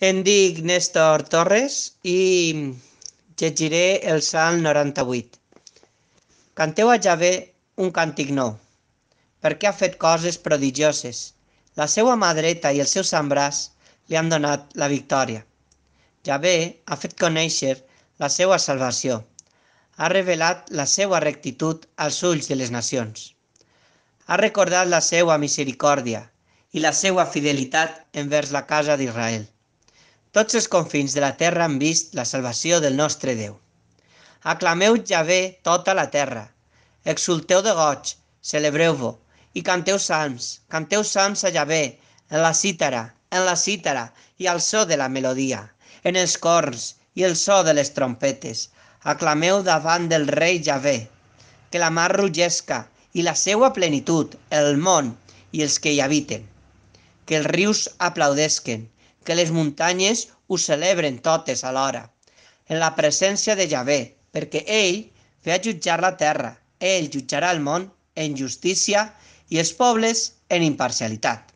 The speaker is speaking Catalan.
Em dic Néstor Torres i llegiré el Salm 98. Canteu a Javé un càntic nou, perquè ha fet coses prodigioses. La seva mà dreta i el seu sant braç li han donat la victòria. Javé ha fet conèixer la seva salvació. Ha revelat la seva rectitud als ulls de les nacions. Ha recordat la seva misericòrdia i la seva fidelitat envers la casa d'Israel. Tots els confins de la terra han vist la salvació del nostre Déu. Aclameu Javé tota la terra. Exulteu de goig, celebreu-vo i canteu salms a Javé, en la cítara i al so de la melodia, en els corns i el so de les trompetes. Aclameu davant del rei Javé, que la mar rugesca i la seua plenitud, el món i els que hi habiten. Que els rius aplaudesquen, que les muntanyes ho celebren totes alhora, en la presència de Javé, perquè ell ve a jutjar la terra, ell jutjarà el món en justícia i els pobles en imparcialitat.